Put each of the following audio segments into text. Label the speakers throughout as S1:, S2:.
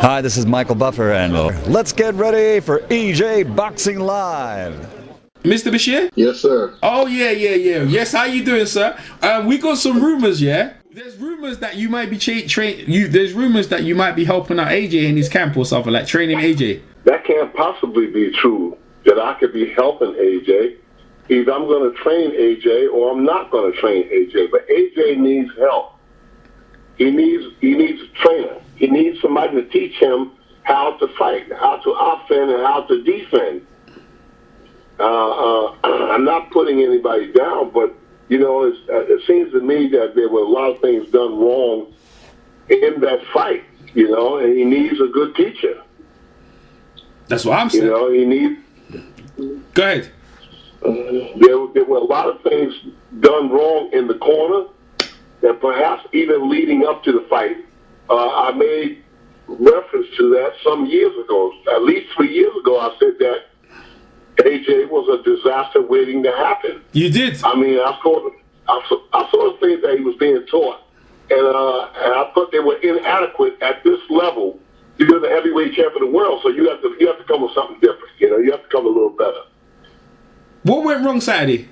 S1: Hi, this is Michael Buffer, and let's get ready for EJ Boxing Live.
S2: Mr. Bashir?
S3: Yes, sir.
S2: Oh, yeah. Yes, how you doing, sir? We got some rumors, yeah? There's rumors that you might be there's rumors that you might be helping out AJ in his camp or something, like training AJ.
S3: That can't possibly be true, that I could be helping AJ. Either I'm going to train AJ or I'm not going to train AJ. But AJ needs help. He needs a trainer. He needs somebody to teach him how to fight, how to offend, and how to defend. I'm not putting anybody down, but, you know, it seems to me that there were a lot of things done wrong in that fight, you know, and he needs a good teacher.
S2: That's what I'm saying.
S3: You know, he needs...
S2: Go ahead.
S3: There were a lot of things done wrong in the corner that perhaps even leading up to the fight. I made reference to that some years ago. At least 3 years ago, I said that AJ was a disaster waiting to happen.
S2: You did?
S3: I mean, I saw the things that he was being taught, and I thought they were inadequate at this level. You're the heavyweight champion of the world, so you have to come with something different. You know, you have to come a little better.
S2: What went wrong Saturday?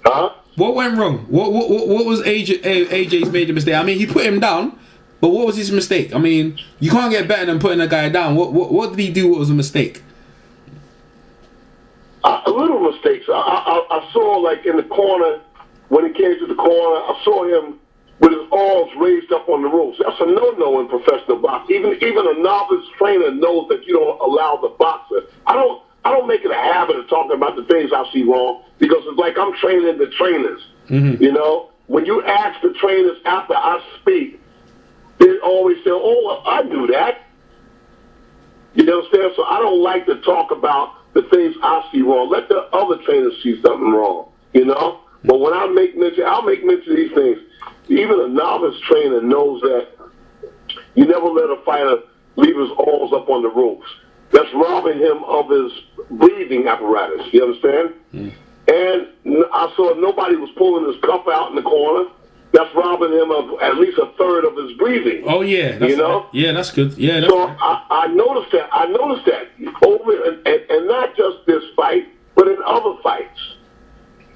S3: Huh?
S2: What went wrong? What was AJ's major mistake? I mean, he put him down, but what was his mistake? I mean, you can't get better than putting a guy down. What did he do? What was a mistake?
S3: Little mistakes. I saw, like, in the corner, when he came to the corner, I saw him with his arms raised up on the ropes. That's a no-no in professional boxing. Even a novice trainer knows that you don't allow the boxer. I don't make it a habit of talking about the things I see wrong, because it's like I'm training the trainers. Mm-hmm. You know, when you ask the trainers after I speak, they always say, "Oh, I do that." You understand? So I don't like to talk about the things I see wrong. Let the other trainers see something wrong. You know. But when I make mention, I'll make mention of these things. Even a novice trainer knows that you never let a fighter leave his arms up on the ropes. That's robbing him of his breathing apparatus. You understand? Mm. And I saw nobody was pulling his cuff out in the corner. That's robbing him of at least a third of his breathing.
S2: Oh yeah,
S3: you know.
S2: Right. Yeah, that's good. Yeah. That's
S3: so
S2: right.
S3: I noticed that. I noticed that over and not just this fight, but in other fights.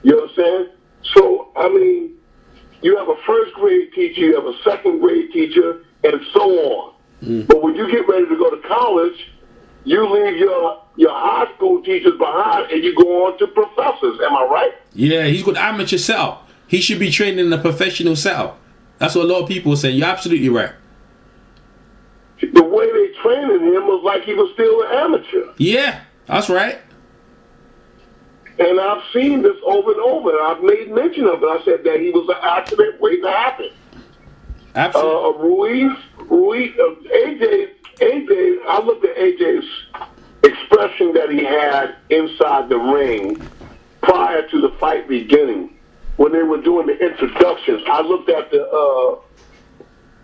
S3: You understand? So I mean, you have a first grade teacher, you have a second grade teacher, and so on. Mm. But when you get ready to go to college, you leave your high school teachers behind and you go on to professors. Am I right?
S2: Yeah, he's got amateur setup. He should be training in a professional setup. That's what a lot of people say. You're absolutely right.
S3: The way they trained him was like he was still an amateur.
S2: Yeah, that's right.
S3: And I've seen this over and over, and I've made mention of it. I said that he was an accident waiting to happen.
S2: Absolutely.
S3: Ruiz, AJ, I looked at AJ's expression that he had inside the ring prior to the fight beginning. When they were doing the introductions, I looked at the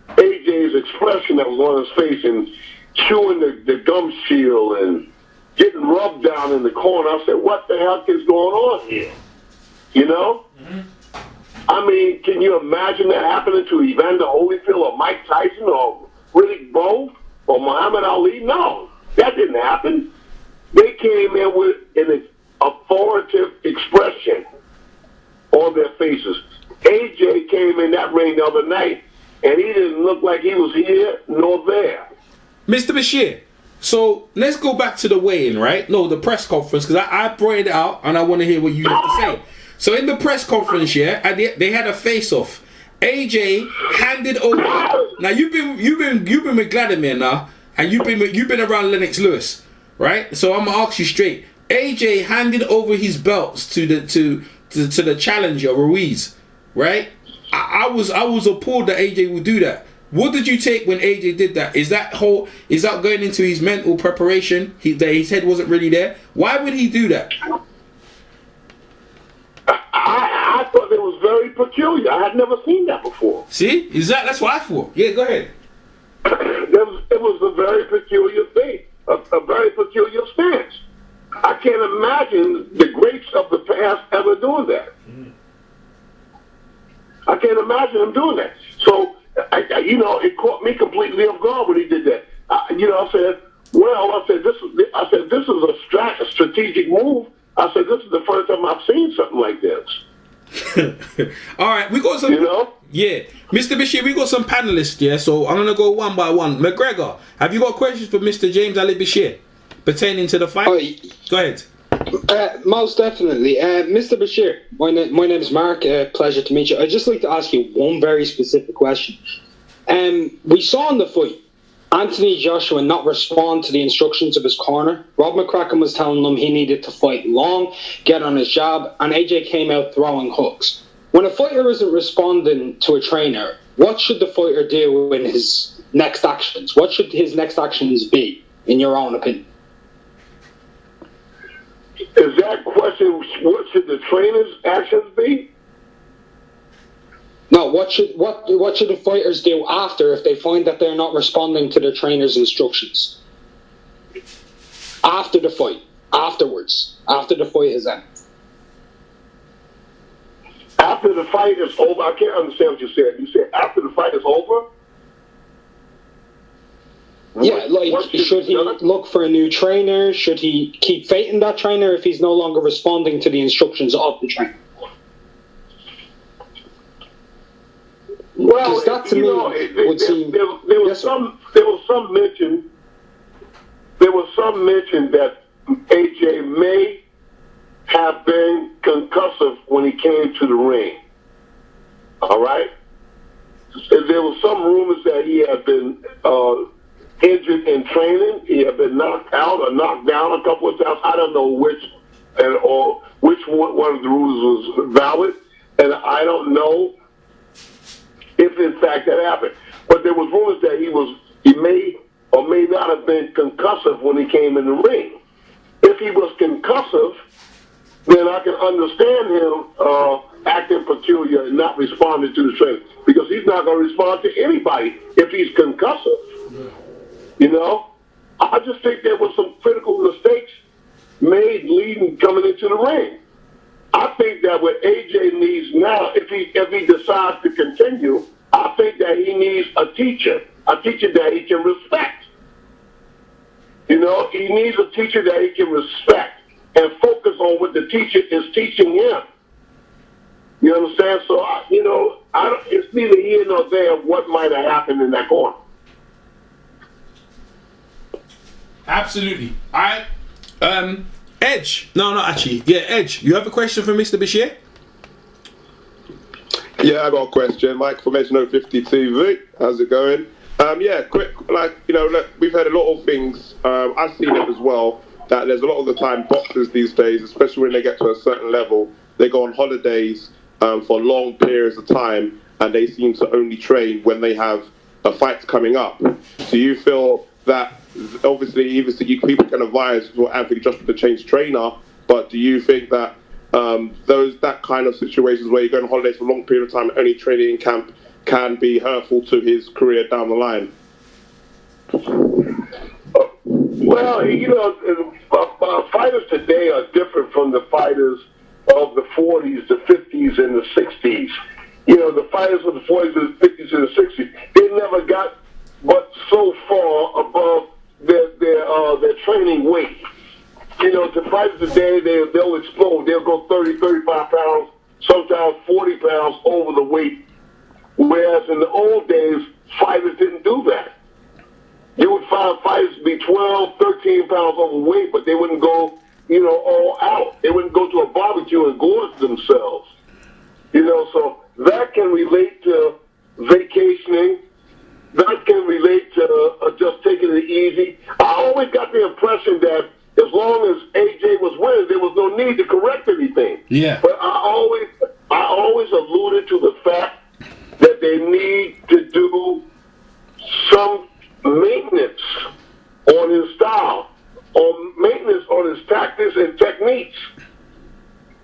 S3: AJ's expression that was on his face and chewing the gum shield and getting rubbed down in the corner. I said, what the heck is going on here? You know? Mm-hmm. I mean, can you imagine that happening to Evander Holyfield or Mike Tyson or Riddick Bowe or Muhammad Ali? No, that didn't happen. They came in with an authoritative expression on their faces. AJ came in that ring the other night, and he didn't look like he was here nor there.
S2: Mr. Bashir, so let's go back to the weigh-in, right? No, the press conference, because I brought it out, and I want to hear what you have to say. So in the press conference, yeah, they had a face-off. AJ handed over. Now you've been with Vladimir now, and you've been around Lennox Lewis, right? So I'm gonna ask you straight. AJ handed over his belts to the challenger Ruiz, right? I was appalled that AJ would do that. What did you take when AJ did that? Is that going into his mental preparation? That his head wasn't really there. Why would he do that?
S3: I thought it was very peculiar. I had never seen that before.
S2: See? That's what I thought. Yeah, go ahead.
S3: It was a very peculiar thing, a very peculiar stance. I can't imagine the greats of the past ever doing that. I can't imagine them doing that. So it caught me completely off guard when he did that. I said, this is a strategic move. I said, this is the first time I've seen something like this.
S2: All right, we got some. Yeah, Mr. Bashir, we got some panelists. Yeah, so I'm gonna go one by one. McGregor, have you got questions for Mr. James Ali Bashir pertaining to the fight? Go ahead.
S4: Most definitely, Mr. Bashir. My name is Mark. Pleasure to meet you. I'd just like to ask you one very specific question. We saw in the fight Anthony Joshua not respond to the instructions of his corner. Rob McCracken was telling him he needed to fight long, get on his jab, and AJ came out throwing hooks. When a fighter isn't responding to a trainer, what should the fighter do in his next actions? What should his next actions be, in your own opinion?
S3: Is that question, what should the trainer's actions be?
S4: No, what should the fighters do after if they find that they're not responding to the trainer's instructions? After the fight, afterwards, after the fight is ended.
S3: After the fight is over, I can't understand what you said. You said after the fight is over?
S4: Yeah, should he look for a new trainer? Should he keep fighting that trainer if he's no longer responding to the instructions of the trainer?
S3: Well,
S4: that to me would seem...
S3: There was some mention that AJ may have been concussive when he came to the ring. All right? There were some rumors that he had been injured in training. He had been knocked out or knocked down a couple of times. I don't know which one of the rules was valid, and I don't know if in fact that happened. But there was rumors that he may or may not have been concussive when he came in the ring. If he was concussive, then I can understand him acting peculiar and not responding to the trainer, because he's not going to respond to anybody if he's concussive. I just think there were some critical mistakes made coming into the ring. I think that what AJ needs now, if he decides to continue, I think that he needs a teacher that he can respect. He needs a teacher that he can respect and focus on what the teacher is teaching him. You understand? So, it's neither here nor there what might have happened in that corner.
S2: Absolutely. All right. Edge. No, not actually. Yeah, Edge. You have a question for Mr. Bashir?
S5: Yeah, I got a question. Mike from Edge 50 TV. How's it going? Quick. We've heard a lot of things. I've seen it as well. That there's a lot of the time boxers these days, especially when they get to a certain level, they go on holidays for long periods of time, and they seem to only train when they have a fight coming up. Do you feel that? Obviously, people can advise for Anthony Joshua to change trainer, but do you think that that kind of situations where you go on holidays for a long period of time, only training in camp, can be hurtful to his career down the line?
S3: Well, fighters today are different from the fighters of the 40s, the 50s, and the 60s. The fighters of the 40s, the 50s, and the 60s, they never got but so far above their training weight. The fighters today, they'll explode. They'll go 30, 35 pounds, sometimes 40 pounds over the weight. Whereas in the old days, fighters didn't do that. You would find fighters to be 12, 13 pounds overweight, but they wouldn't go, all out. They wouldn't go to a barbecue and gorge themselves. So that can relate to vacationing. That can relate to just taking it easy. I always got the impression that as long as AJ was winning, there was no need to correct anything.
S2: Yeah.
S3: But I always alluded to the fact that they need to do some maintenance on his style, or maintenance on his tactics and techniques.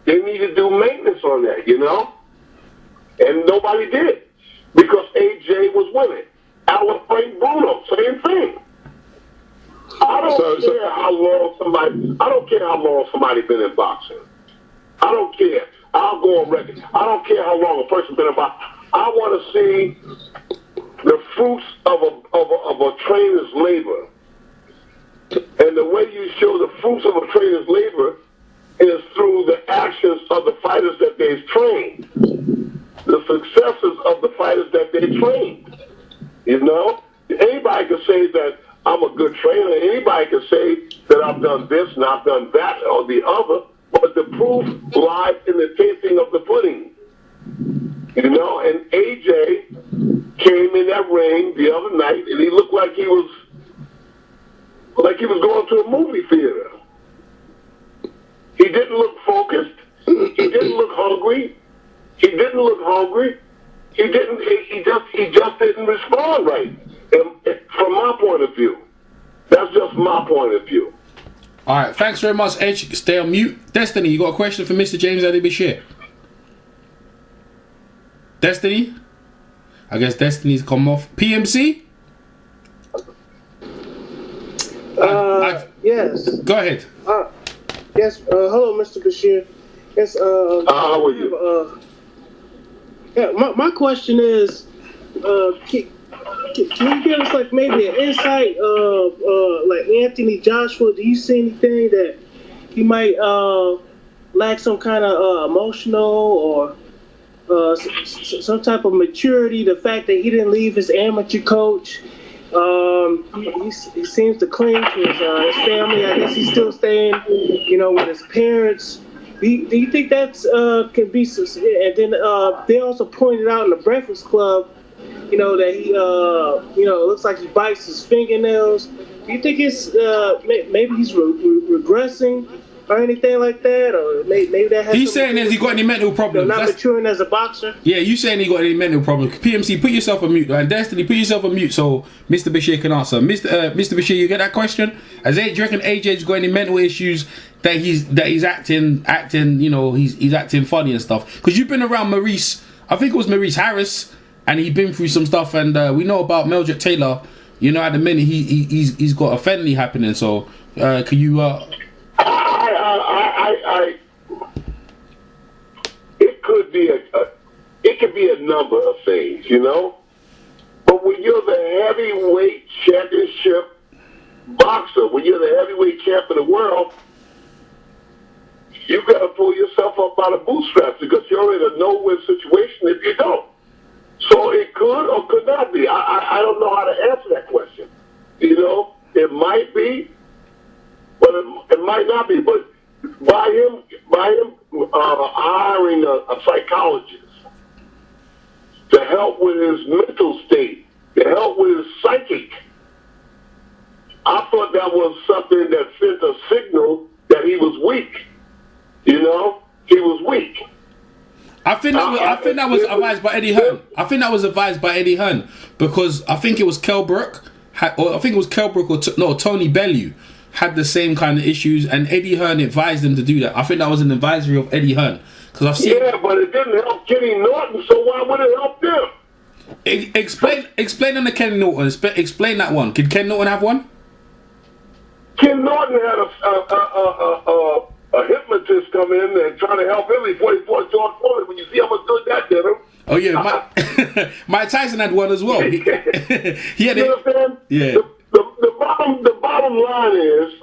S3: They need to do maintenance on that, And nobody did, because AJ was winning. Alan Frank Bruno, same thing. I don't care how long somebody been in boxing. I don't care. I'll go on record. I don't care how long a person's been in boxing. I want to see fruits of a trainer's labor. And the way you show the fruits of a trainer's labor is through the actions of the fighters that they've trained, the successes of the fighters that they trained. You know, anybody can say that I'm a good trainer. Anybody can say that I've done this and I've done that or the other, but the proof lies in the tasting of the pudding. You know, and AJ came in that ring the other night, and he looked like he was going to a movie theater. He didn't look focused. He didn't look hungry. He just didn't respond right. And from my point of view, that's just my point of view.
S2: All right, thanks very much, Edge. Stay on mute. Destiny, you got a question for Mr. James Ali Bashir? Destiny? I guess Destiny's come off. PMC?
S6: Yes.
S2: Go ahead.
S6: Yes. Hello, Mr. Bashir. Yes.
S3: How are you?
S6: Yeah. My question is, can you give us like maybe an insight of like Anthony Joshua? Do you see anything that he might lack some kind of emotional or some type of maturity? The fact that he didn't leave his amateur coach. He seems to cling to his family. I guess he's still staying, with his parents. Do you think that's can be? And then they also pointed out in the Breakfast Club, that he, looks like he bites his fingernails. Do you think it's maybe he's regressing or anything like that, or maybe that has?
S2: He's saying has he got any mental problems?
S6: Not maturing as a boxer.
S2: Yeah, you saying he got any mental problems? PMC, put yourself on mute, and Destiny, put yourself on mute so Mr. Bashir can answer. Mr. Bashir, you get that question? Do you reckon AJ's got any mental issues that he's acting? He's acting funny and stuff. Because you've been around Maurice. I think it was Maurice Harris, and he's been through some stuff. And we know about Meldrick Taylor. At the minute he's got a felony happening. So can you?
S3: It could be a number of things, But when you're the heavyweight championship boxer, when you're the heavyweight champ of the world, you've got to pull yourself up by the bootstraps because you're in a no-win situation if you don't. So it could or could not be. I don't know how to answer that question. It might be, but it might not be. But by him hiring a psychologist to help with his mental state, to help with his psychic, I thought that was something that sent a signal that he was weak. He was weak.
S2: I think that was advised by Eddie Hearn. I think that was advised by Eddie Hearn because I think it was Tony Bellew had the same kind of issues, and Eddie Hearn advised him to do that. I think that was an advisory of Eddie Hearn because I've seen.
S3: Yeah, but it didn't help Kenny Norton, so why would it help them?
S2: Explain on the Ken Norton. Explain that one. Could Ken Norton have one?
S3: Ken Norton had a hypnotist come in and try to help him before he fought George Foreman. When you see how much good that did him.
S2: Oh yeah, Mike Tyson had one as well. He had
S3: you understand?
S2: Yeah.
S3: The bottom line is,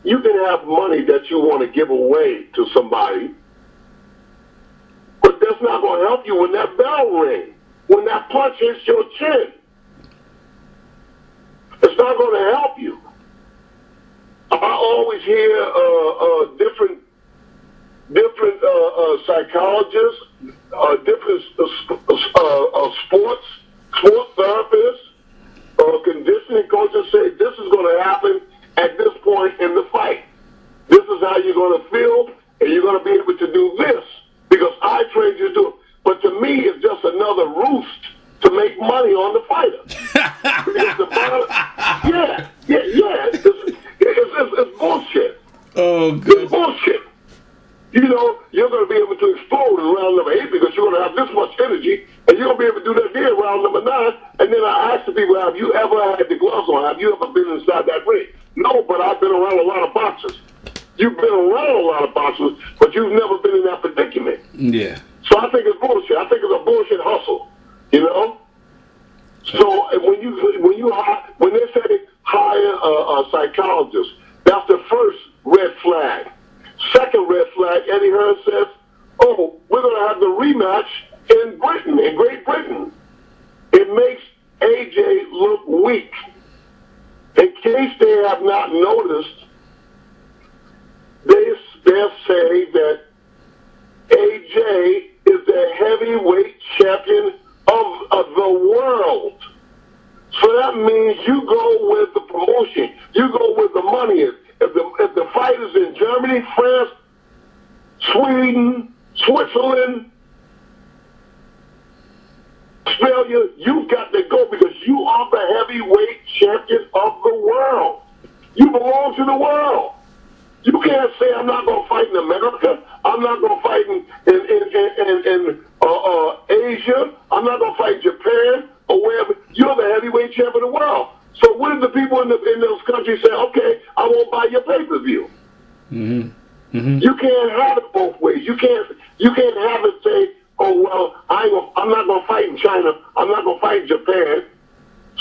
S3: you can have money that you want to give away to somebody, but that's not going to help you when that bell rings, when that punch hits your chin. It's not going to help you. I always hear different psychologists, different sports therapists, conditioning coaches say this is going to happen at this point in the fight. This is how you're going to feel, and you're going to be able to do this because I trained you to do it. But to me, it's just another roost to make money on the fighter. It's bullshit.
S2: Oh, good.
S3: It's bullshit. You're going to be able to explode in round number 8 because you're going to have this much energy, and you're going to be able to do that here in round number 9. And then I ask the people, have you ever had the gloves on? Have you ever been inside that ring? No, but I've been around a lot of boxers. You've been around a lot of boxers, but you've never been in that predicament.
S2: Yeah.
S3: So I think it's bullshit. I think it's a bullshit hustle. You know. So when they say hire a psychologist, that's the first red flag. Second red flag, Eddie Hearn says, "Oh, we're going to have the rematch in Britain, in Great Britain." It makes AJ look weak. In case they have not noticed, they'll say that AJ is the heavyweight champion of the world. So that means you go with the promotion. You go with the money. If the fight is in Germany, France, Sweden, Switzerland, Australia, you've got to go because you are the heavyweight champion of the world. You belong to the world. You can't say I'm not going to fight in America. I'm not going to fight in Asia. I'm not going to fight Japan or wherever. You're the heavyweight champion of the world. So what if the people in those countries say, okay, I won't buy your pay-per-view?
S2: Mm-hmm. Mm-hmm.
S3: You can't have it both ways. You can't have it say, oh, well, I'm not going to fight in China. I'm not going to fight in Japan.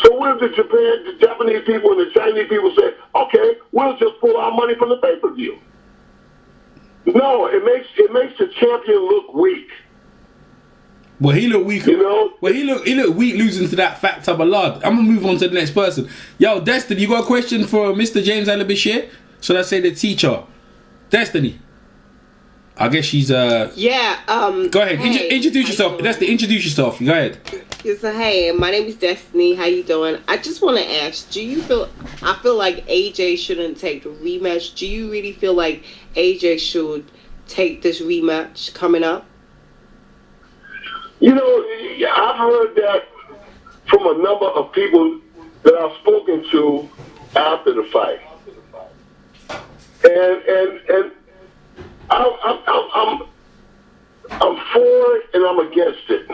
S3: So what if the Japanese people and the Chinese people say, okay, we'll just pull our money from the pay-per-view? No, it makes the champion look weak.
S2: Well, he looked weak.
S3: You know?
S2: Well, he looked weak losing to that fat Tabalad. I'm gonna move on to the next person. Yo, Destiny, you got a question for Mr. James Bashir? Should I say the teacher? Destiny. I guess she's
S7: Yeah.
S2: Go ahead.
S7: Hey,
S2: introduce yourself. That's the introduce yourself. Go ahead.
S7: So hey, my name is Destiny. How you doing? I just want to ask, I feel like AJ shouldn't take the rematch. Do you really feel like AJ should take this rematch coming up?
S3: You know, I've heard that from a number of people that I've spoken to after the fight, and I'm for it and I'm against it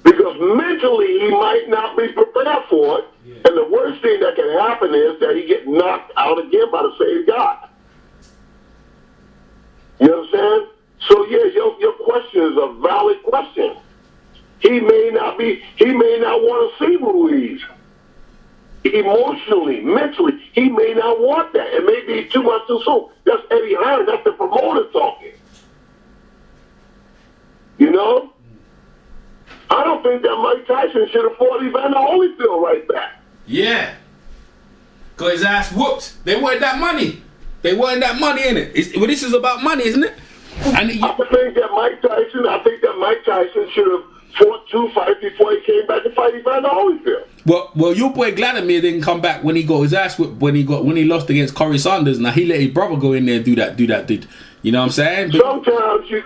S3: because mentally he might not be prepared for it, and the worst thing that can happen is that he get knocked out again by the same guy. You understand? So yeah, your question is a valid question. He may not want to see Ruiz. Emotionally, mentally, he may not want that. It may be too much too soon. That's Eddie Hearn. That's the promoter talking. You know? I don't think that Mike Tyson should have fought Evander Holyfield right back.
S2: Yeah. Got his ass whooped. They wanted that money. They wanted that money, innit? Well, this is about money, isn't it?
S3: I think that Mike Tyson should have fought 2 fights before he came back to fight Evander Holyfield.
S2: Well, your boy Vladimir didn't come back when he got his ass whipped when he lost against Corey Sanders. Now he let his brother go in there and do that. You know what I'm saying? But
S3: sometimes you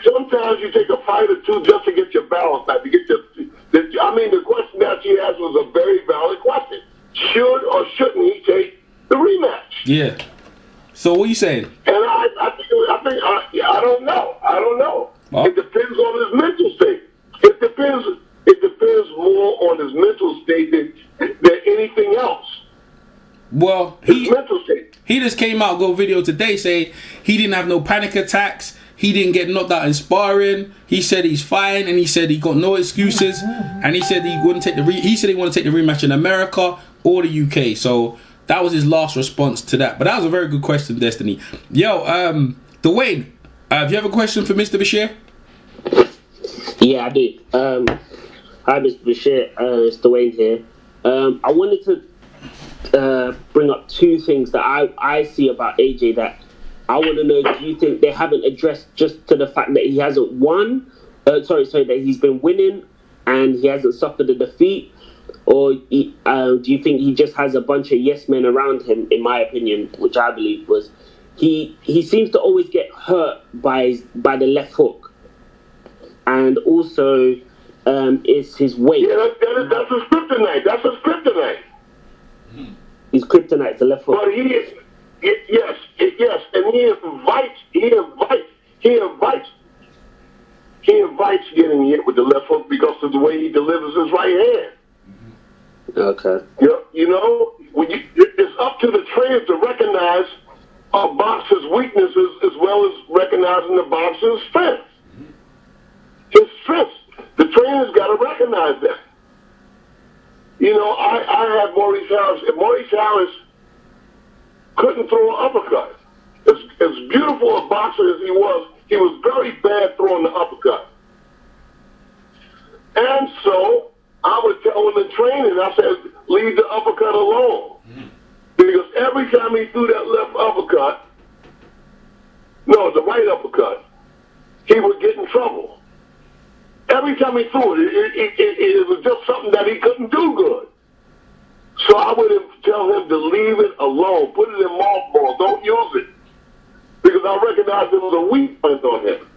S3: take a fight or two just to get your balance back. The question that she asked was a very valid question. Should or shouldn't he take the rematch?
S2: Yeah. So what are you saying?
S3: And I don't know. Well, it depends on his mental state. It depends more on his mental state than anything else.
S2: Well,
S3: his mental state.
S2: He just came out, got a video today saying he didn't have no panic attacks. He didn't get knocked out in sparring. He said he's fine, and he said he got no excuses. And he said he wouldn't take he said he wanted to take the rematch in America or the UK. So that was his last response to that. But that was a very good question, Destiny. Yo, Dwayne, do you have a question for Mr. Bashir?
S8: Yeah, I do. Hi, Mr. Bashir. It's Dwayne here. I wanted to bring up 2 things that I see about AJ that I want to know. Do you think they haven't addressed just to the fact that he hasn't won? That he's been winning and he hasn't suffered a defeat? Or do you think he just has a bunch of yes men around him, in my opinion, which I believe was he seems to always get hurt by the left hook. And also it's his weight.
S3: Yeah, that's his kryptonite. That's his kryptonite.
S8: His kryptonite, the left hook.
S3: But yes, and he invites getting hit with the left hook because of the way he delivers his right hand.
S8: Okay.
S3: You know, it's up to the trainers to recognize a boxer's weaknesses as well as recognizing the boxer's strengths. His strengths. The trainers got to recognize that. You know, I had Maurice Harris, and Maurice Harris couldn't throw an uppercut. As beautiful a boxer as he was very bad throwing the uppercut. And so I would tell him in training, I said, leave the uppercut alone. Because every time he threw that left uppercut, no, the right uppercut, he would get in trouble. Every time he threw it was just something that he couldn't do good. So I would tell him to leave it alone. Put it in mothballs. Don't use it. Because I recognized there was a weak point on him.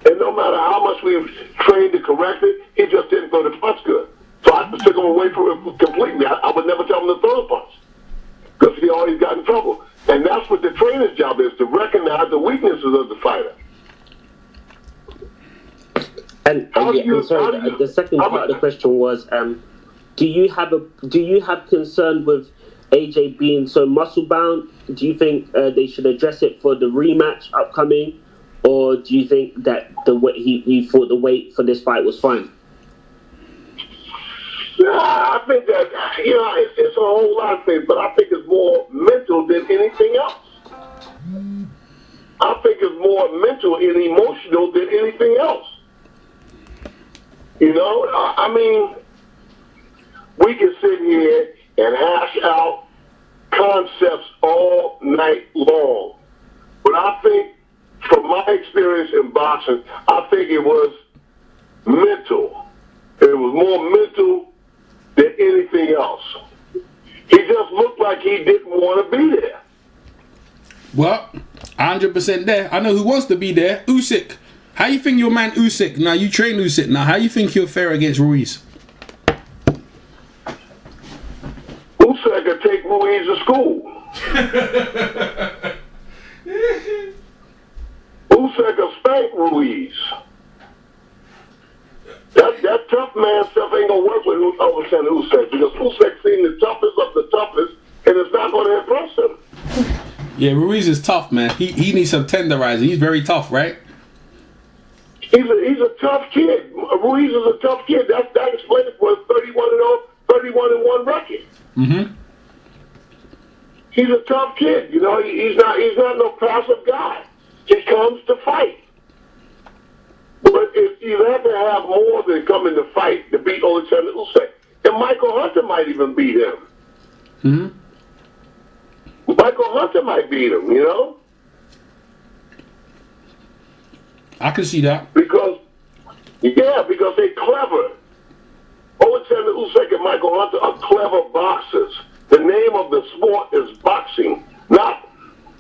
S3: And no matter how much we've trained to correct it, he just didn't throw the punch good. So I took him away from it completely. I would never tell him to throw the punch. Because he always got in trouble. And that's what the trainer's job is, to recognize the weaknesses of the fighter.
S8: And the second part of the question was, do you have concern with AJ being so muscle bound? Do you think they should address it for the rematch upcoming, or do you think that you thought the weight for this fight was fine?
S3: I think that it's a whole lot of things, but I think it's more mental than anything else. I think it's more mental and emotional than anything else. You know, I mean, we can sit here and hash out concepts all night long. But I think, from my experience in boxing, I think it was mental. It was more mental than anything else. He just looked like he didn't want to be there.
S2: Well, 100% there. I know who wants to be there. Usyk. How you think your man Usyk? Now you train Usyk. Now how you think he'll fare against Ruiz?
S3: Usyk could take Ruiz to school. Usyk could spank Ruiz. That tough man stuff ain't gonna work with Usyk, because Usyk's seen the toughest of the toughest, and it's not gonna impress him.
S2: Yeah, Ruiz is tough, man. He needs some tenderizing. He's very tough, right?
S3: He's a tough kid. Ruiz is a tough kid. That explains it for a 31-1 record.
S2: Mm-hmm.
S3: He's a tough kid. You know, he's not no passive guy. He comes to fight. But you have to have more than coming to fight to beat Alexander Usyk. And Michael Hunter might even beat him.
S2: Mm-hmm.
S3: Michael Hunter might beat him, you know?
S2: I can see that.
S3: Because they're clever. Alexander Usyk and Michael Hunter are clever boxers. The name of the sport is boxing, not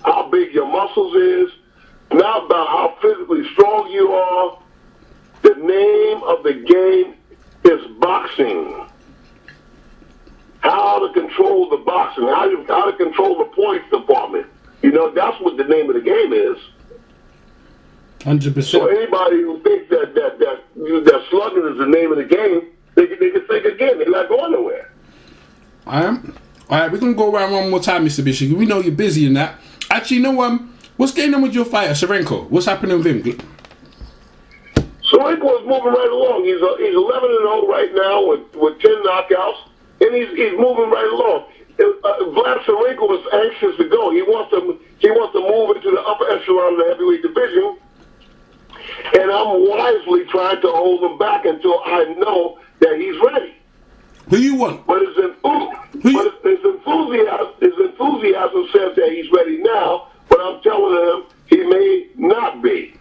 S3: how big your muscles is, not about how physically strong you are. The name of the game is boxing. How to control the boxing, how to control the points department. You know, that's what the name of the game is.
S2: 100%.
S3: So anybody who thinks that slugging is the name of the game, they can think again. They're not going nowhere.
S2: All right, we're going to go around one more time, Mr. Bishop. We know you're busy in that. Actually, what's going on with your fighter, Serenko? What's happening with him?
S3: Serenko is moving right along. He's 11-0 right now with 10 knockouts, and he's moving right along. Vlad Serenko is anxious to go. He wants to move into the upper echelon of the heavyweight division, and I'm wisely trying to hold him back until I know that he's ready.
S2: Who you want?
S3: But his enthusiasm says that he's ready now, but I'm telling him he may not be.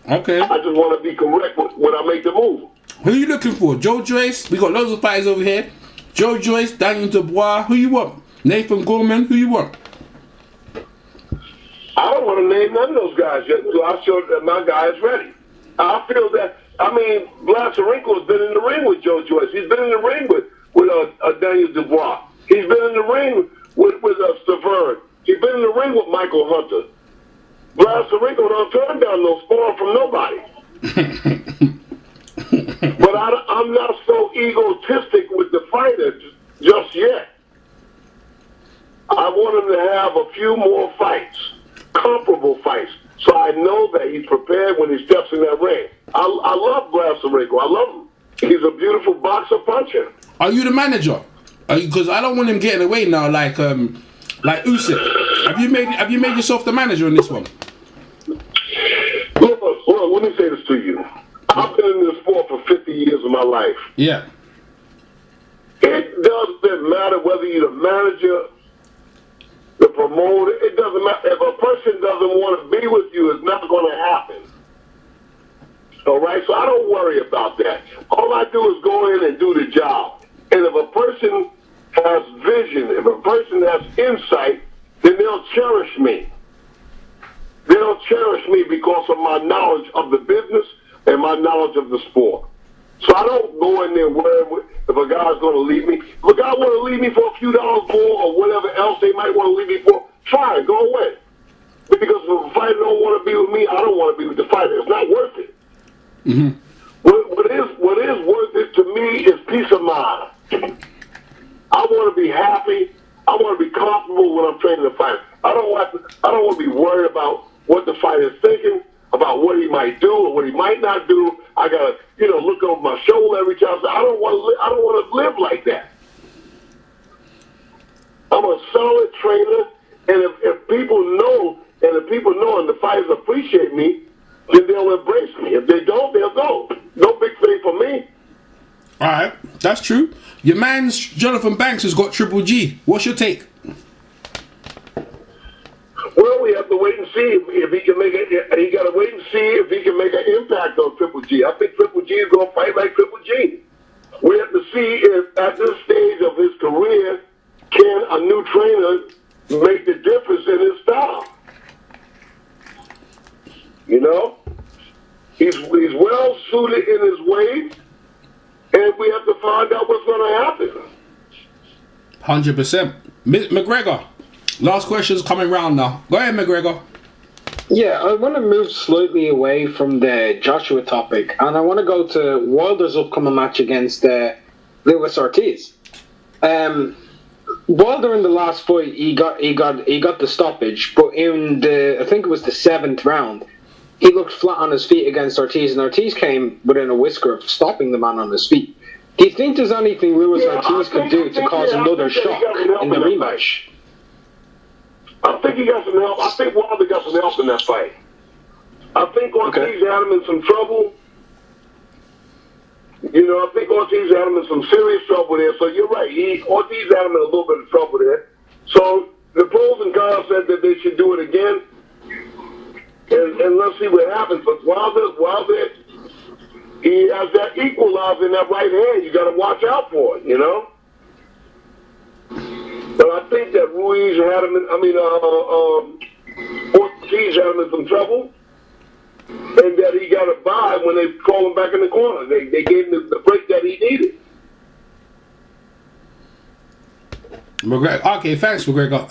S2: Okay.
S3: I just want to be correct when I make the move.
S2: Who you looking for? Joe Joyce? We got loads of fighters over here. Joe Joyce, Daniel Dubois. Who you want? Nathan Gorman? Who you want?
S3: I don't want to name none of those guys yet until I show that my guy is ready. I feel that, Vlad Serenko has been in the ring with Joe Joyce. He's been in the ring with Daniel Dubois. He's been in the ring with Stavern. He's been in the ring with Michael Hunter. Vlad Serenko don't turn down no sparring from nobody. But I'm not so egotistic with the fighter just yet. I want him to have a few more fights, comparable fights, so I know that he's prepared when he steps in that ring. I love Blasarico. I love him. He's a beautiful boxer puncher.
S2: Are you the manager? Because I don't want him getting away now, like Usyk. Have you made yourself the manager in this one?
S3: Look, let me say this to you. I've been in this sport for 50 years of my life.
S2: Yeah.
S3: It doesn't matter whether you're the manager, the promoter. It doesn't matter. If a person doesn't want to be with you, it's not going to happen. All right? So I don't worry about that. All I do is go in and do the job. And if a person has vision, if a person has insight, then they'll cherish me. They'll cherish me because of my knowledge of the business and my knowledge of the sport. So I don't go in there worrying if a guy's going to leave me. If a guy want to leave me for a few dollars more or whatever else they might want to leave me for, fine, go away. Because if a fighter don't want to be with me, I don't want to be with the fighter. It's not worth it.
S2: Mm-hmm.
S3: What is worth it to me is peace of mind. I want to be happy. I want to be comfortable when I'm training the fighter. I don't want to be worried about what the fighter is thinking, about what he might do or what he might not do. I gotta, look over my shoulder every time. I don't want to live like that. I'm a solid trainer, and if people know, and the fighters appreciate me, then they'll embrace me. If they don't, they'll go. No big thing for me.
S2: All right, that's true. Your man's Jonathan Banks has got Triple G. What's your take?
S3: Well, we have to wait and see if he can make it. You got to wait and see if he can make an impact on Triple G. I think Triple G is going to fight like Triple G. We have to see if at this stage of his career, can a new trainer make the difference in his style? He's well suited in his way, and we have to find out what's going to happen.
S2: 100%. McGregor. Last question's coming round now. Go ahead, McGregor.
S4: Yeah, I want to move slightly away from the Joshua topic, and I want to go to Wilder's upcoming match against Luis Ortiz. Wilder in the last fight, he got the stoppage, but in I think it was the 7th round, he looked flat on his feet against Ortiz, and Ortiz came within a whisker of stopping the man on his feet. Do you think there's anything Luis Ortiz could do to cause another shock in the rematch?
S3: I think he got some help. I think Wilder got some help in that fight. I think Ortiz had him in some trouble. I think Ortiz had him in some serious trouble there. So you're right. Ortiz had him in a little bit of trouble there. So the pros and cons said that they should do it again. And let's see what happens. But Wilder, he has that equalizer in that right hand. You got to watch out for it, But I think that Ruiz had him Ortiz had him in some trouble, and that he got a bye when they called him back in the corner. They gave him the break that he needed.
S2: McGregor. Okay, thanks, McGregor.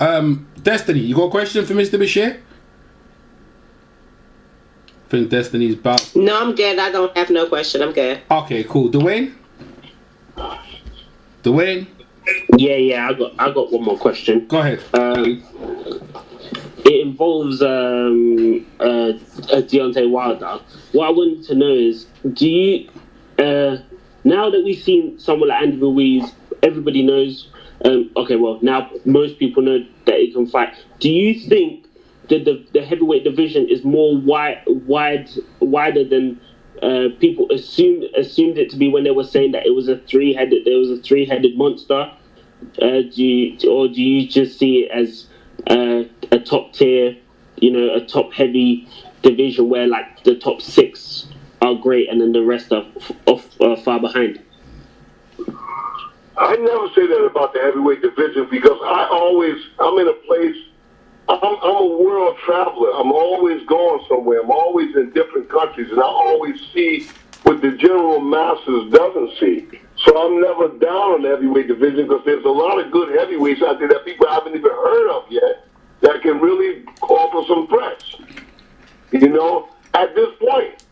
S2: Destiny, you got a question for Mr. Bashir? I think Destiny's bounced.
S7: No, I'm good. I don't have no question. I'm good.
S2: Okay, cool. Dwayne?
S8: Yeah, I got one more question.
S2: Go ahead.
S8: It involves Deontay Wilder. What I wanted to know is, do you now that we've seen someone like Andy Ruiz, everybody knows. Now most people know that he can fight. Do you think that the heavyweight division is more wider than people assumed it to be when they were saying that it was a three-headed monster? Do you just see it as a top tier, a top heavy division where like the top 6 are great and then the rest are far behind?
S3: I never say that about the heavyweight division because I'm in a place. I'm a world traveler. I'm always going somewhere. I'm always in different countries, and I always see what the general masses doesn't see. So I'm never down on the heavyweight division because there's a lot of good heavyweights out there that people haven't even heard of yet that can really offer some threats. At this point,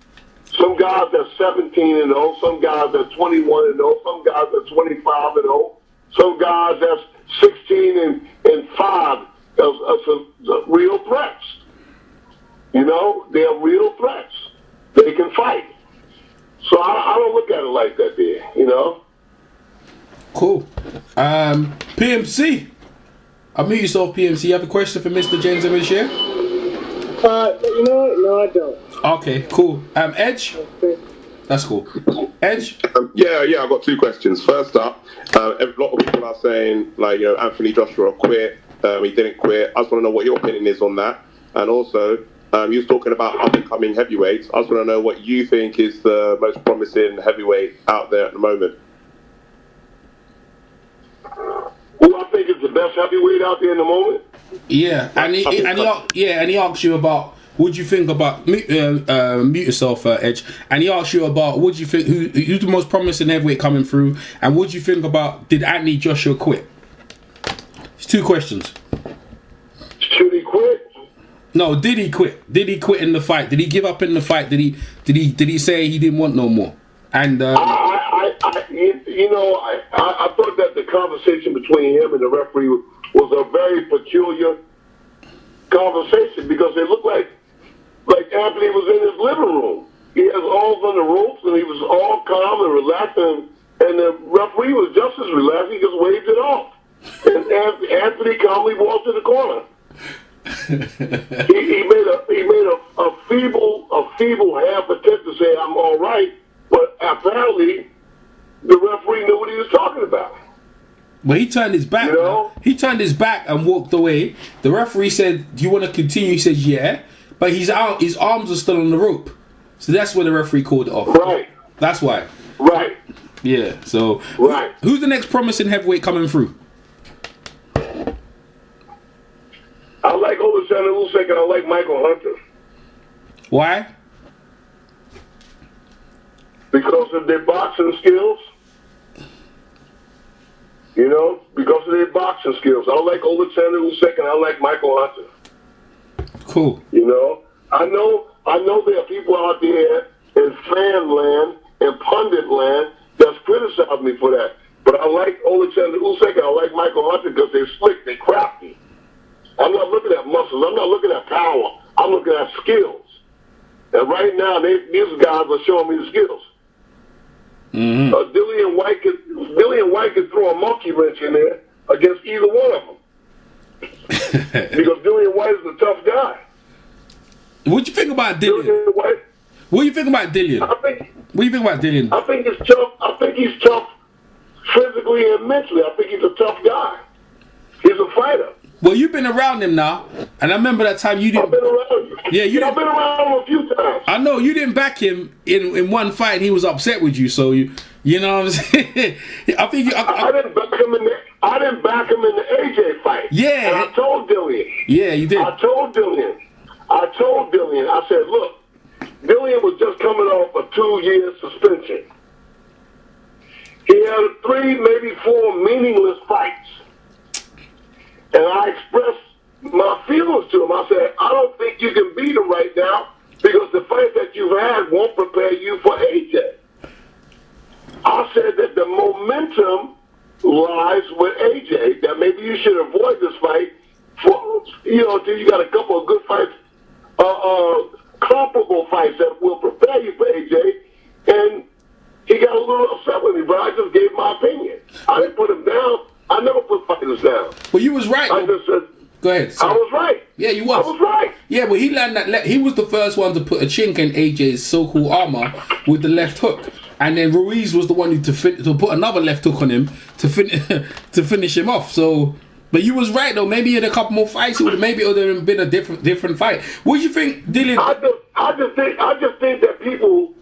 S3: some guys are 17-0, some guys are 21-0, some guys are 25-0, some guys are 16-5. Are real threats. They're real threats. They can fight. So I don't look at it like that there, you know?
S2: Cool. PMC. Unmute yourself, PMC. You have a question for Mr. James and Bashir?
S6: You know what? No, I don't.
S2: Okay, cool. Edge?
S6: Okay.
S2: That's cool. Edge?
S5: Yeah, I've got two questions. First up, a lot of people are saying, like, you know, Anthony Joshua quit. He didn't quit. I just want to know what your opinion is on that. And also, you was talking about up-and-coming heavyweights. I just want to know what you think is the most promising heavyweight out there at the moment.
S3: Who I think is the best heavyweight out there in the moment?
S2: Yeah, and he asked you about what you think about mute yourself, Edge. And he asked you about what you think who's the most promising heavyweight coming through, and what do you think about did Anthony Joshua quit? It's two questions.
S3: Should he quit?
S2: No, did he quit? Did he quit in the fight? Did he give up in the fight? Did he say he didn't want no more? And
S3: I thought that the conversation between him and the referee was a very peculiar conversation because it looked like Anthony was in his living room. He has arms on the ropes and he was all calm and relaxed, and the referee was just as relaxed. He just waved it off, and Anthony calmly walked to the corner. he made a feeble half attempt to say I'm all right, but apparently the referee knew what he was talking about.
S2: Well, he turned his back.
S3: You know?
S2: He turned his back and walked away. The referee said, "Do you want to continue?" He said, "Yeah," but his arms are still on the rope. So that's where the referee called it off.
S3: Right.
S2: That's why.
S3: Right.
S2: Yeah. So.
S3: Right.
S2: Who's the next promising heavyweight coming through?
S3: I like Alexander Usyk and I like Michael Hunter.
S2: Why?
S3: Because of their boxing skills. You know, because of their boxing skills. I like Alexander Usyk and I like Michael Hunter.
S2: Cool.
S3: You know, I know there are people out there in fan land and pundit land that's criticizing me for that. But I like Alexander Usyk and I like Michael Hunter because they're slick, they're crafty. I'm not looking at muscles. I'm not looking at power. I'm looking at skills. And right now, these guys are showing me the skills.
S2: Mm-hmm.
S3: Dillian White could throw a monkey wrench in there against either one of them. Because Dillian White is a tough guy.
S2: What do you think about Dillian? What do you think about Dillian? What do you think about Dillian?
S3: I think he's tough. I think he's tough physically and mentally. I think he's a tough guy. He's a fighter.
S2: Well, you've been around him now, and I remember that time you didn't.
S3: I've been around him.
S2: Yeah,
S3: I've been around him a few times.
S2: I know you didn't back him in one fight. And he was upset with you, so you know what I'm saying. I think
S3: I didn't back him in the AJ fight.
S2: Yeah,
S3: and I told Dillian.
S2: Yeah, you did.
S3: I told Dillian. I said, look, Dillian was just coming off a 2-year suspension. He had 3, maybe 4 meaningless fights. And I expressed my feelings to him. I said, I don't think you can beat him right now because the fight that you've had won't prepare you for AJ. I said that the momentum lies with AJ, that maybe you should avoid this fight until you got a couple of good fights, comparable fights that will prepare you for AJ. And he got a little upset with me, but I just gave my opinion. I didn't put him down. I never put fighters down.
S2: Well, you was right.
S3: I just said,
S2: go ahead.
S3: I was right.
S2: Yeah, you was.
S3: I was right.
S2: Yeah, but he learned that. He was the first one to put a chink in AJ's so-called armor with the left hook, and then Ruiz was the one to put another left hook on him to finish him off. So, but you was right though. Maybe in a couple more fights, it would have been a different fight. What do you think, Dylan?
S3: I just think that people,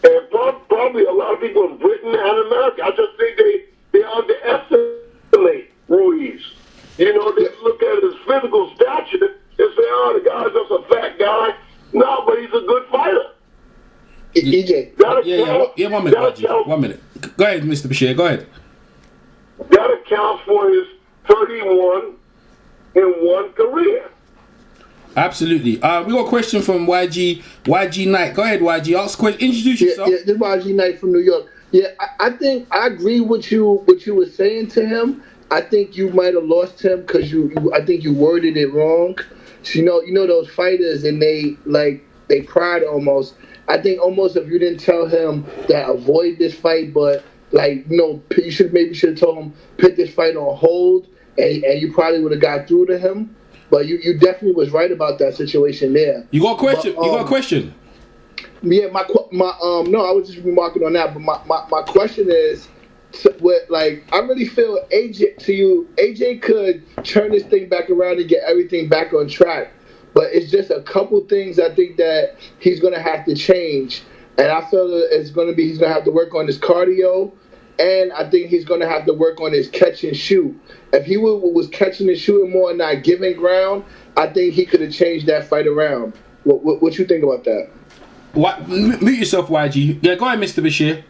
S3: and probably a lot of people in Britain and America, I just think they underestimate Ruiz. You know, they look at his physical stature and say, oh, the guy's just a fat guy. No, but he's a good fighter.
S4: EJ.
S2: 1 minute. Go ahead, Mr. Bashir, go ahead.
S3: That accounts for his 31 in one career.
S2: Absolutely. We got a question from YG Knight. Go ahead, YG. Ask a question. Introduce yourself.
S9: Yeah, this is YG Knight from New York. Yeah, I think I agree with you. What you were saying to him, I think you might have lost him because I think you worded it wrong. So, you know those fighters and they pride almost. I think almost if you didn't tell him that avoid this fight, but like, you should have told him put this fight on hold, and you probably would have got through to him. But you definitely was right about that situation there.
S2: You got a question? You got a question?
S9: Yeah, no, I was just remarking on that. But my question is, I really feel AJ could turn this thing back around and get everything back on track. But it's just a couple things I think that he's gonna have to change, and I feel that he's gonna have to work on his cardio, and I think he's gonna have to work on his catch and shoot. If he was catching and shooting more and not giving ground, I think he could have changed that fight around. What you think about that?
S2: What? Mute yourself, YG. Yeah, go ahead, Mr. Bashir.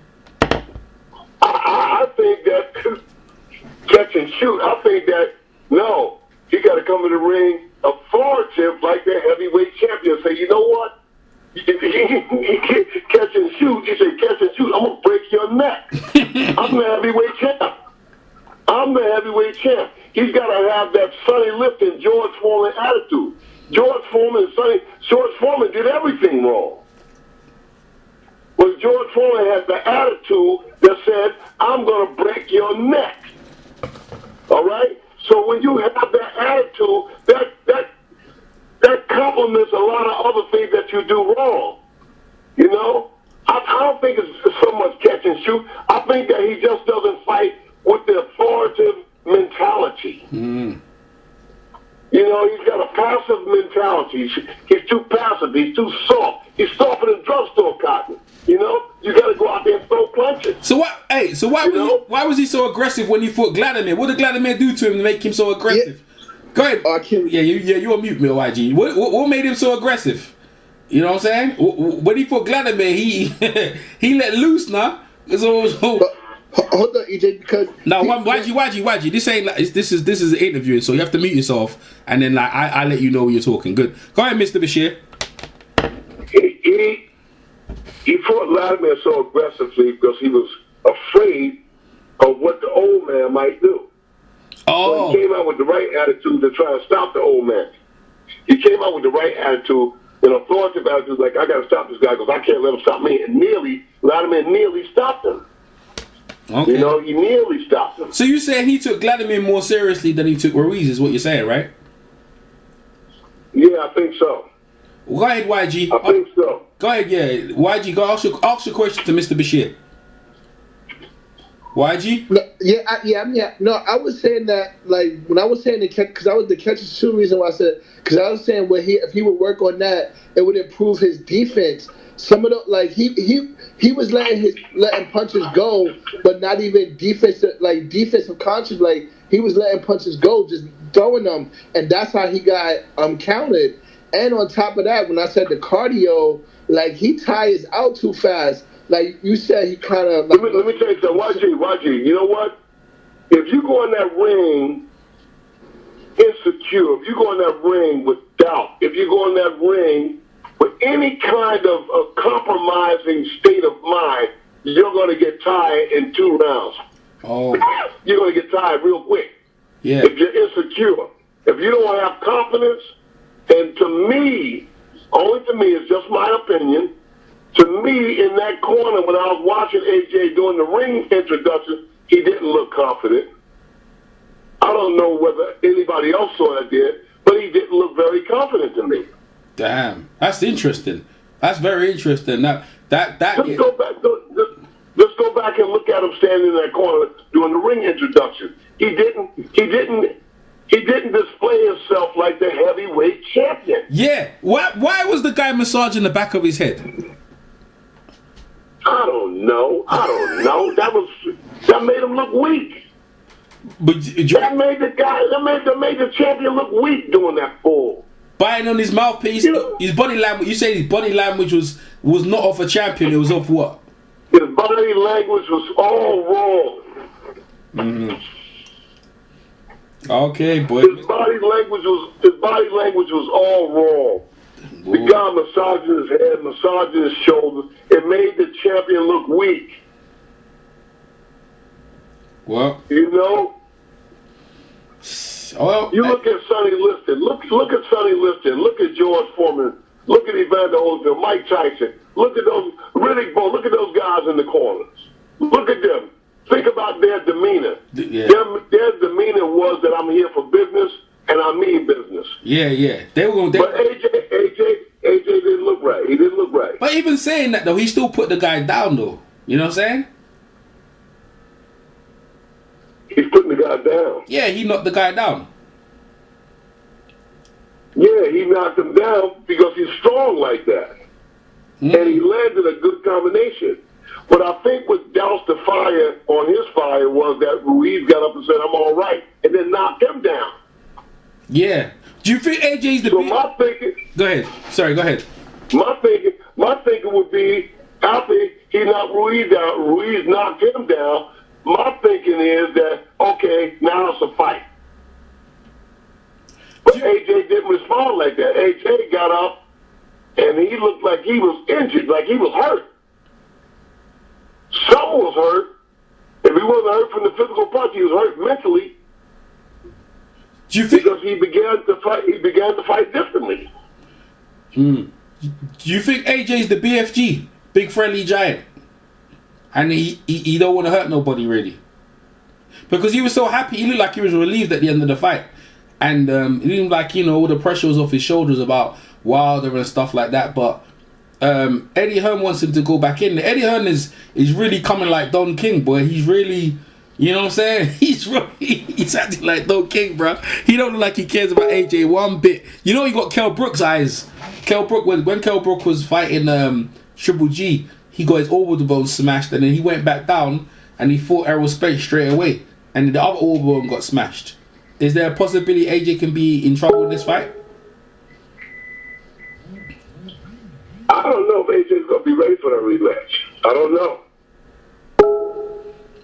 S3: I think that catch and shoot. I think that no, he got to come in the ring authoritative like the heavyweight champion. Say, you know what? He catch and shoot. He say catch and shoot. I'm gonna break your neck. I'm the heavyweight champ. He's got to have that Sonny Liston, George Foreman attitude. George Foreman did everything wrong. But George Foreman had the attitude that said, I'm going to break your neck. All right? So when you have that attitude, that complements a lot of other things that you do wrong. You know? I don't think it's so much catch and shoot. I think that he just doesn't fight with the authoritative mentality.
S2: Mm.
S3: You know, he's got a passive mentality. He's too passive. He's too soft. He's softer than drugstore cotton. You know, you got to go out there and throw punches.
S2: So what? Hey, so why was he so aggressive when he fought Vladimir? What did Vladimir do to him to make him so aggressive? Yeah. Go ahead. You on mute, YG. What made him so aggressive? You know what I'm saying? When he fought Vladimir, he let loose now. So
S9: hold on, EJ, because
S2: YG. This ain't like this is an interview, so you have to mute yourself, and then I let you know when you're talking. Good. Go ahead, Mr. Bashir.
S3: He fought Vladimir so aggressively because he was afraid of what the old man might do.
S2: Oh.
S3: So he came out with the right attitude to try to stop the old man. He came out with the right attitude, an authoritative attitude, like, I got to stop this guy because I can't let him stop me. And Vladimir nearly stopped him.
S2: Okay.
S3: You know, he nearly stopped him.
S2: So you saying he took Vladimir more seriously than he took Ruiz is what you're saying, right?
S3: Yeah, I think so.
S2: Go ahead, YG.
S3: I think so.
S2: Go ahead, yeah. YG, go ask your question to Mr. Bashir. YG?
S9: No, I was saying that, like, when I was saying the catch, because I was the catch is two reason why I said, because I was saying if he would work on that, it would improve his defense. Some of the, like, he was letting punches go, but not even defensive conscious. Like, he was letting punches go, just throwing them, and that's how he got counted. And on top of that, when I said the cardio, like, he tires out too fast. Like you said, he kind of. Like,
S3: let me tell you something, YG. You know what? If you go in that ring insecure, if you go in that ring with doubt, if you go in that ring with any kind of compromising state of mind, you're going to get tired in 2 rounds.
S2: Oh.
S3: You're going to get tired real quick.
S2: Yeah.
S3: If you're insecure, if you don't have confidence, and to me, only to me, it's just my opinion. To me, in that corner, when I was watching AJ doing the ring introduction, he didn't look confident. I don't know whether anybody else saw that did, but he didn't look very confident to me.
S2: Damn, that's interesting. That's very interesting. Now,
S3: Go back and look at him standing in that corner doing the ring introduction. He didn't display himself like the heavyweight champion.
S2: Yeah. Why was the guy massaging the back of his head?
S3: I don't know. That made him look weak.
S2: But
S3: that made the champion look weak doing that bull.
S2: Biting on his mouthpiece, his body language. You say his body language was not of a champion. It was of what?
S3: His body language was all wrong.
S2: Mm-hmm. Okay, boy.
S3: His body language was all wrong. Ooh. The guy massaging his head, massaging his shoulders. It made the champion look weak.
S2: Well,
S3: you know.
S2: Well,
S3: you look at Sonny Liston. Look at Sonny Liston. Look at George Foreman. Look at Evander Holyfield, Mike Tyson. Look at those Riddick Bowe. Look at those guys in the corners. Look at them. Think about their demeanor.
S2: Yeah.
S3: Their demeanor was that I'm here for business and I mean business.
S2: Yeah. They were going.
S3: But AJ didn't look right. He didn't look right.
S2: But even saying that though, he still put the guy down though. You know what I'm saying?
S3: He's putting the guy down.
S2: Yeah, he knocked the guy down.
S3: Yeah, he knocked him down because he's strong like that. And he landed a good combination. But I think what doused the fire on his fire was that Ruiz got up and said, I'm all right, and then knocked him down.
S2: Yeah. Do you think AJ's the
S3: my thinking...
S2: Go ahead. Sorry, go ahead.
S3: My thinking would be, after he knocked Ruiz down, Ruiz knocked him down, my thinking is that, okay, now it's a fight. But AJ didn't respond like that. AJ got up, and he looked like he was injured, like he was hurt. Some was hurt. If he wasn't hurt from the physical punch, he was hurt mentally.
S2: Do you think
S3: because he began to fight differently.
S2: Do you think AJ's the BFG, big friendly giant, and he don't want to hurt nobody really? Because he was so happy, he looked like he was relieved at the end of the fight, and it seemed like all the pressure was off his shoulders about Wilder and stuff like that. But Eddie Hearn wants him to go back in. Eddie Hearn is really coming like Don King, boy. He's really, you know what I'm saying? He's acting like Don King, bro. He don't look like he cares about AJ one bit. You know he got Kell Brook's eyes. When Kell Brook was fighting Triple G, he got his orbital bone smashed, and then he went back down and he fought Errol Spence straight away, and the other orbital bone got smashed. Is there a possibility AJ can be in trouble in this fight?
S3: I don't know if AJ's going to be ready for that rematch. I don't know.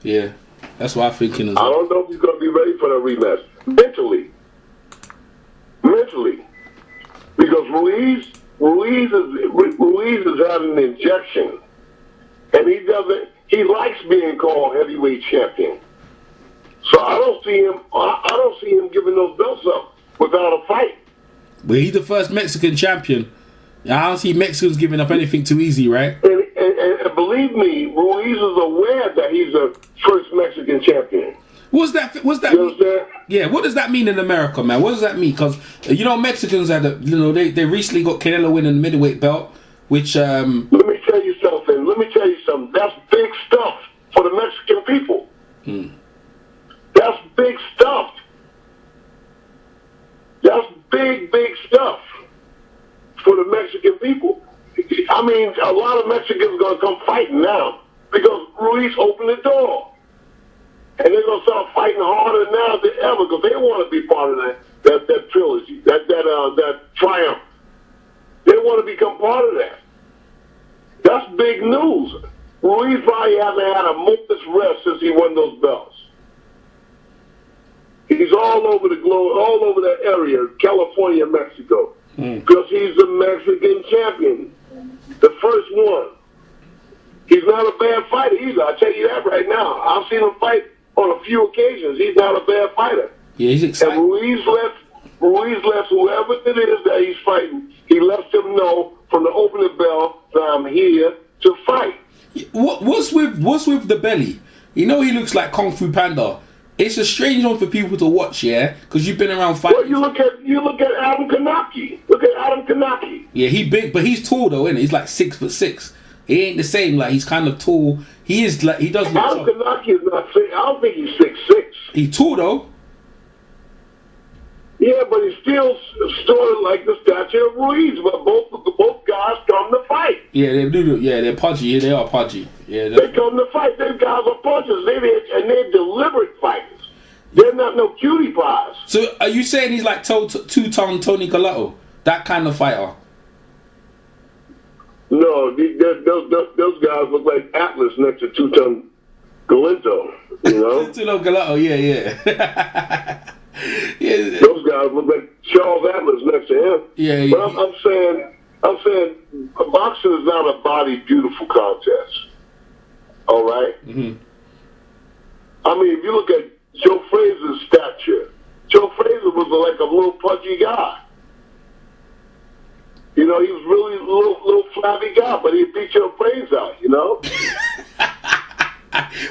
S2: Yeah, that's what I'm thinking as well.
S3: I don't know if he's going to be ready for that rematch. Mentally. Because Ruiz has had an injection. And he likes being called heavyweight champion. So I don't see him giving those belts up without a fight.
S2: But he's the first Mexican champion. I don't see Mexicans giving up anything too easy, right?
S3: And believe me, Ruiz is aware that he's the first Mexican champion.
S2: What's that
S3: You understand?
S2: Yeah, what does that mean in America, man? What does that mean? Because Mexicans had they recently got Canelo winning the middleweight belt, which
S3: Let me tell you something. That's big stuff for the Mexican people. That's big stuff. That's big stuff for the Mexican people. I mean, a lot of Mexicans are going to come fighting now because Ruiz opened the door. And they're going to start fighting harder now than ever because they want to be part of that trilogy, that triumph. They want to become part of that. That's big news. Ruiz probably hasn't had a moment's rest since he won those belts. He's all over the globe, all over that area, California, Mexico, because he's the Mexican champion, the first one. He's not a bad fighter either. I'll tell you that right now. I've seen him fight on a few occasions. He's not a bad fighter.
S2: Yeah, he's exciting.
S3: And Ruiz lets whoever it is that he's fighting, he lets them know from the opening bell that I'm here to fight.
S2: What's with the belly? He looks like Kung Fu Panda. It's a strange one for people to watch, yeah, because you've been around fighting.
S3: Well, you look at Adam Kanaki. Look at Adam Kanaki.
S2: Yeah, he's big, but he's tall though, isn't he? He's like 6'6". He ain't the same. Like he's kind of tall. He is like he does.
S3: Adam Kanaki is not 6. I don't think he's 6'6".
S2: He's tall though.
S3: Yeah, but he's still sort of like the stature of Ruiz. But both guys come to fight.
S2: Yeah, they do. Yeah, they're pudgy. Yeah, they are pudgy. Yeah,
S3: they come to fight. These guys are punchers. They're deliberate fighters. They're not no cutie pies.
S2: So are you saying he's like two-tone Tony Colotto? That kind of fighter?
S3: No, those guys look like Atlas next to Two-Tone Galinto, you know?
S2: Two-Tone Colotto, yeah. Yeah.
S3: Those guys look like Charles Atlas next to him.
S2: Yeah.
S3: But I'm saying boxing is not a body beautiful contest. All right?
S2: Mm-hmm.
S3: I mean, if you look at Joe Frazier's stature, Joe Frazier was like a little pudgy guy. You know, he was really a little flabby guy, but he beat your brains out, you know?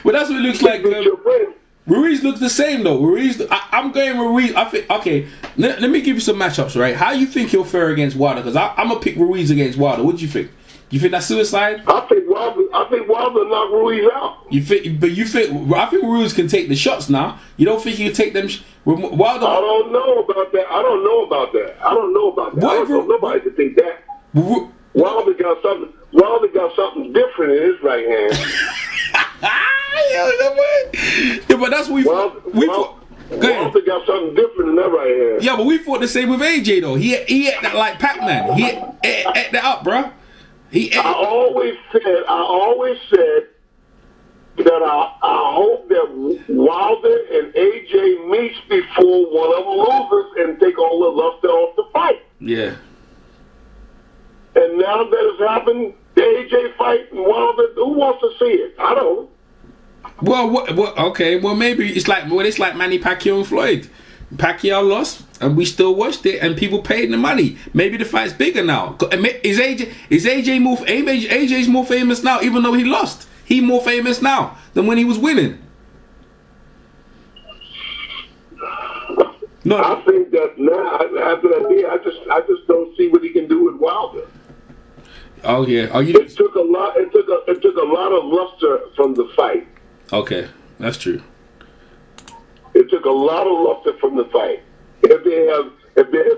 S2: Well, that's what it looks like.
S3: Beat your brains.
S2: Ruiz looks the same though. Ruiz, I'm going with Ruiz. I think okay. Let me give you some matchups, right? How you think he'll fare against Wilder? Because I'm gonna pick Ruiz against Wilder. What do you think? You think that's suicide?
S3: I think Wilder knocked Ruiz out.
S2: I think Ruiz can take the shots now. You don't think he can take them? Wilder.
S3: I don't know about that. I don't know about that. Nobody can think that. Wilder got something different in his right hand.
S2: Yeah, but that's what we fought.
S3: Wilder got something different in that right hand.
S2: Yeah, but we fought the same with AJ though. He ate that like Pac-Man. He ate that up, bro. I
S3: always said that I hope that Wilder and AJ meets before one of them loses and take all the luster off the fight.
S2: Yeah.
S3: And now that it's happened, the AJ fight and Wilder, who wants to see it? I don't.
S2: Well, okay. Well, maybe it's like Manny Pacquiao and Floyd. Pacquiao lost, and we still watched it, and people paid the money. Maybe the fight's bigger now. Is AJ more? AJ's more famous now, even though he lost. He's more famous now than when he was winning. No,
S3: I think that now after that day, I just don't see what he can do with Wilder.
S2: Oh yeah.
S3: It took a lot. It took a lot of luster from the fight.
S2: Okay, that's true.
S3: It took a lot of luster from the fight. If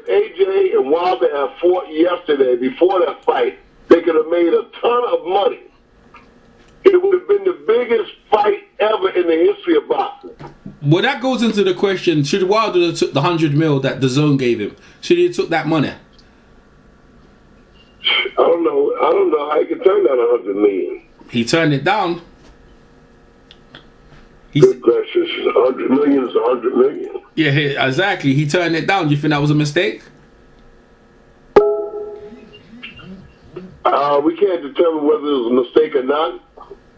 S3: AJ and Wilder had fought yesterday before that fight, they could have made a ton of money. It would have been the biggest fight ever in the history of boxing.
S2: Well, that goes into the question: should Wilder have took the $100 million that the Zone gave him? Should he have took that money?
S3: I don't know how he can turn down $100 million.
S2: He turned it down.
S3: Good gracious, $100 million is $100 million.
S2: Yeah, exactly. He turned it down. Do you think that was a mistake?
S3: We can't determine whether it was a mistake or not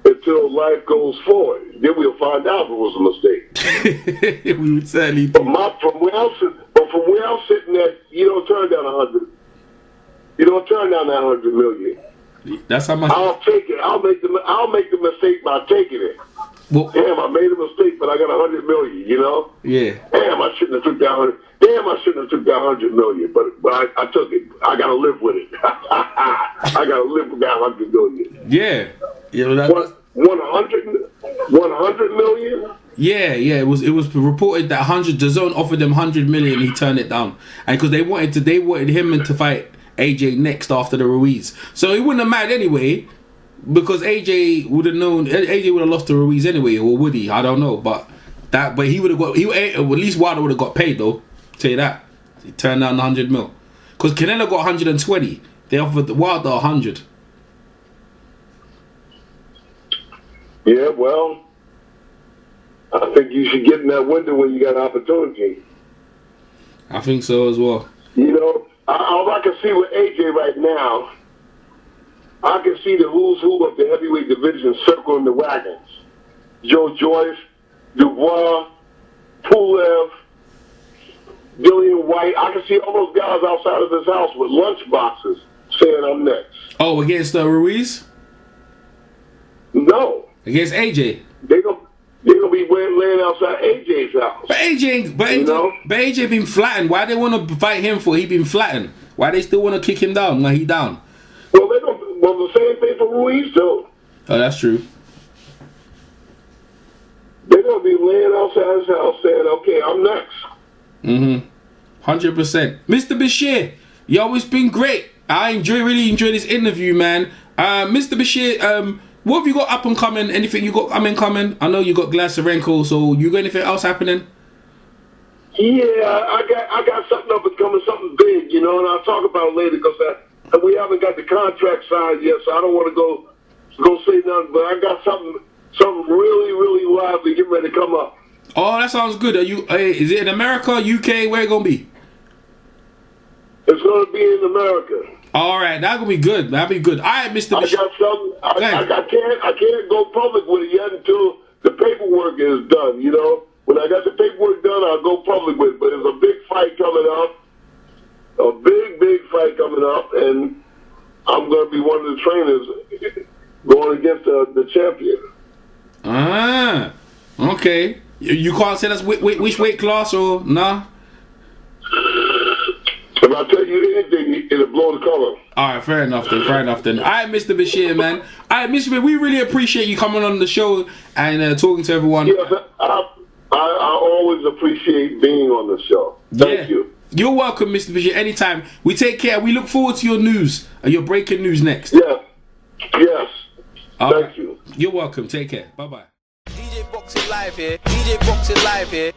S3: until life goes forward. Then we'll find out if it was a mistake.
S2: We would certainly do.
S3: From where I'm sitting at, you don't turn down 100. You don't turn down that $100 million.
S2: That's how much.
S3: I'll take it. I'll make the mistake by taking it.
S2: Well,
S3: damn, I made a mistake, but I got $100 million. You know?
S2: Yeah.
S3: Damn, I shouldn't have took that 100. Damn, I shouldn't have took that $100 million. But I took it. I gotta live with it. I gotta live with that $100 million.
S2: Yeah. Yeah. Well,
S3: 100 million.
S2: Yeah. It was reported that the Zone offered them $100 million. He turned it down, and because they wanted him to fight AJ next after the Ruiz. So he wouldn't have mattered anyway, because AJ would have lost to Ruiz anyway, or would he? I don't know, but he would have got. At least Wilder would have got paid though. Tell you that. He turned down $100 million because Canelo got 120. They offered Wilder 100.
S3: Yeah, well, I think you should get in that window when you got an opportunity.
S2: I think so as well.
S3: You know, all I can see with AJ right now, I can see the who's who of the heavyweight division circling the wagons. Joe Joyce, Dubois, Pulev, Dillian White. I can see all those guys outside of this house with lunch boxes saying I'm next.
S2: Oh, against Ruiz?
S3: No.
S2: Against AJ?
S3: They're gonna be laying outside AJ's house.
S2: But AJ been flattened. Why they want to fight him for? He been flattened. Why they still want to kick him down when he down?
S3: Well, the same thing for Ruiz too.
S2: Oh, that's true.
S3: They're gonna be laying outside his house saying, "Okay, I'm next."
S2: 100%. Mr. Bashir, you always been great. I really enjoy this interview, man. Mr. Bashir, what have you got up and coming? Anything you got up and coming? I know you got Glasarenko, so you got anything else happening?
S3: Yeah, I got something up and coming, something big, you know, and I'll talk about it later because we haven't got the contract signed yet, so I don't want to go say nothing. But I got something really, really lively getting ready to come up.
S2: Oh, that sounds good. Is it in America, UK? Where it gonna be?
S3: It's gonna be in America.
S2: All right, that'll be good. That'll be good. All right, Mr.
S3: I got something. I can't go public with it yet until the paperwork is done. You know, when I got the paperwork done, I'll go public with it. But there's a big fight coming up, a big fight coming up, and trainers going against the champion.
S2: Ah, okay. You can't say that's which weight class or nah?
S3: If I tell you anything, it'll blow the cover.
S2: Alright, fair enough then. Alright, Mr. Bashir, man. Alright, Mr. Bashir, we really appreciate you coming on the show and talking to everyone.
S3: Yes, I always appreciate being on the show. Thank you.
S2: You're welcome, Mr. Bashir. Anytime. We take care. We look forward to your news, your breaking news next.
S3: Yes.
S2: All
S3: Thank
S2: right.
S3: you.
S2: You're welcome. Take care. Bye-bye.
S10: DJ Boxing Live here.